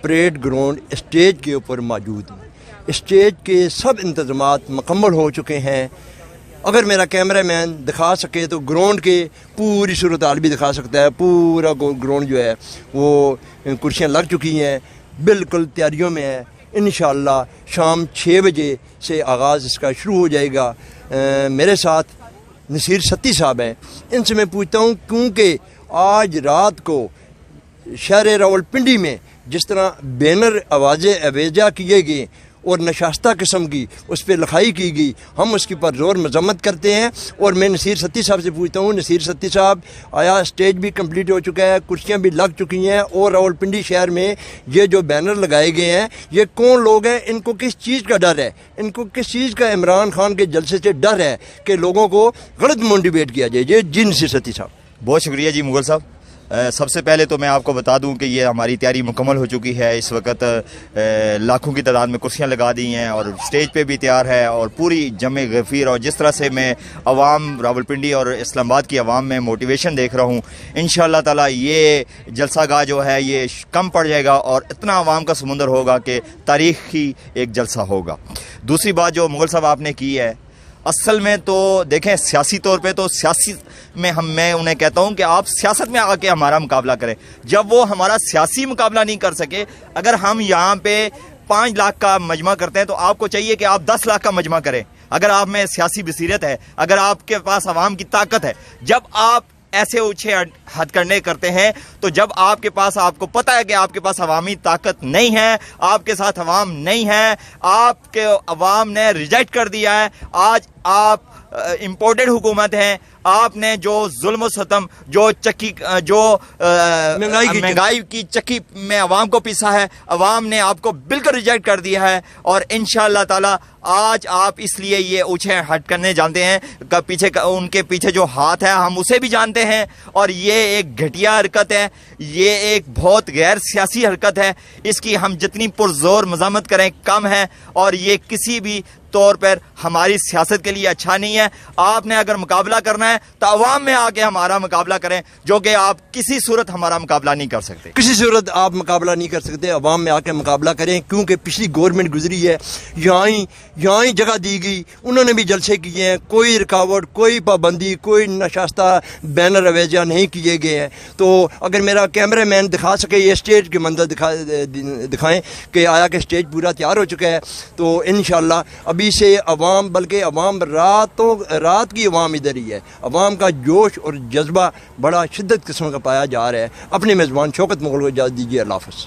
Parade ground stage کے اوپر موجود ہوں۔ اسٹیج کے سب انتظامات مکمل ہو چکے ہیں۔ اگر میرا کیمرہ مین دکھا سکے تو گراؤنڈ کے پوری صورتحال بھی دکھا سکتا ہے۔ پورا گراؤنڈ جو ہے وہ کرسیاں لگ چکی ہیں، بالکل تیاریوں میں ہے۔ انشاءاللہ شام 6 بجے سے آغاز اس کا شروع ہو جائے گا۔ میرے ساتھ نصیر ستی صاحب ہیں، ان سے میں پوچھتا ہوں کیونکہ آج رات کو شہر راولپنڈی میں جس طرح بینر آوازیں اویجا کیے گئے اور نشاستہ قسم کی اس پہ لکھائی کی گئی، ہم اس کی پر زور مذمت کرتے ہیں۔ اور میں نصیر ستی صاحب سے پوچھتا ہوں، نصیر ستی صاحب، آیا اسٹیج بھی کمپلیٹ ہو چکا ہے، کرسیاں بھی لگ چکی ہیں، اور راولپنڈی شہر میں یہ جو بینر لگائے گئے ہیں یہ کون لوگ ہیں؟ ان کو کس چیز کا ڈر ہے؟ ان کو کس چیز کا عمران خان کے جلسے سے ڈر ہے کہ لوگوں کو غلط موٹیویٹ کیا جائے؟ جی نصیر ستی صاحب۔ بہت شکریہ جی مغل صاحب۔ سب سے پہلے تو میں آپ کو بتا دوں کہ یہ ہماری تیاری مکمل ہو چکی ہے۔ اس وقت لاکھوں کی تعداد میں کرسیاں لگا دی ہیں اور اسٹیج پہ بھی تیار ہے، اور پوری جمع غفیر، اور جس طرح سے میں عوام راولپنڈی اور اسلام آباد کی عوام میں موٹیویشن دیکھ رہا ہوں، انشاءاللہ تعالی یہ جلسہ گاہ جو ہے یہ کم پڑ جائے گا اور اتنا عوام کا سمندر ہوگا کہ تاریخی ایک جلسہ ہوگا۔ دوسری بات جو مغل صاحب آپ نے کی ہے، اصل میں تو دیکھیں سیاسی طور پہ تو سیاست میں میں انہیں کہتا ہوں کہ آپ سیاست میں آ کے ہمارا مقابلہ کریں۔ جب وہ ہمارا سیاسی مقابلہ نہیں کر سکے، اگر ہم یہاں پہ 5 لاکھ کا مجمع کرتے ہیں تو آپ کو چاہیے کہ آپ 10 لاکھ کا مجمع کریں۔ اگر آپ میں سیاسی بصیرت ہے، اگر آپ کے پاس عوام کی طاقت ہے، جب آپ ایسے اونچے ہتھ کرنے کرتے ہیں تو جب آپ کے پاس، آپ کو پتہ ہے کہ آپ کے پاس عوامی طاقت نہیں ہے، آپ کے ساتھ عوام نہیں ہے، آپ کے عوام نے ریجیکٹ کر دیا ہے، آج آپ امپورٹڈ حکومت ہیں، آپ نے جو ظلم و ستم، جو چکی، جو مہنگائی کی چکی میں عوام کو پیسا ہے، عوام نے آپ کو بالکل ریجیکٹ کر دیا ہے۔ اور انشاءاللہ تعالی آج آپ اس لیے یہ اونچے ہٹ کرنے جانتے ہیں، پیچھے ان کے پیچھے جو ہاتھ ہے ہم اسے بھی جانتے ہیں، اور یہ ایک گھٹیا حرکت ہے، یہ ایک بہت غیر سیاسی حرکت ہے، اس کی ہم جتنی پرزور مذمت کریں کم ہے، اور یہ کسی بھی طور پر ہماری سیاست کے لیے اچھا نہیں ہے۔ آپ نے اگر مقابلہ کرنا ہے تو عوام میں آ کے ہمارا مقابلہ کریں، جو کہ آپ کسی صورت ہمارا مقابلہ نہیں کر سکتے۔ کسی صورت آپ مقابلہ نہیں کر سکتے، عوام میں آ کے مقابلہ کریں، کیونکہ پچھلی گورنمنٹ گزری ہے، یہاں ہی جگہ دی گئی، انہوں نے بھی جلسے کیے ہیں، کوئی رکاوٹ، کوئی پابندی، کوئی نشاستہ بینر اویجا نہیں کیے گئے ہیں۔ تو اگر میرا کیمرہ مین دکھا سکے یہ اسٹیج کے منظر دکھائیں کہ آیا کہ اسٹیج پورا تیار ہو چکا ہے، تو انشاءاللہ ابھی سے عوام، بلکہ عوام رات کی عوام ادھر ہی ہے، عوام کا جوش اور جذبہ بڑا شدت قسم کا پایا جا رہا ہے۔ اپنے میزبان شوکت مغل کو اجازت دیجیے، اللہ حافظ۔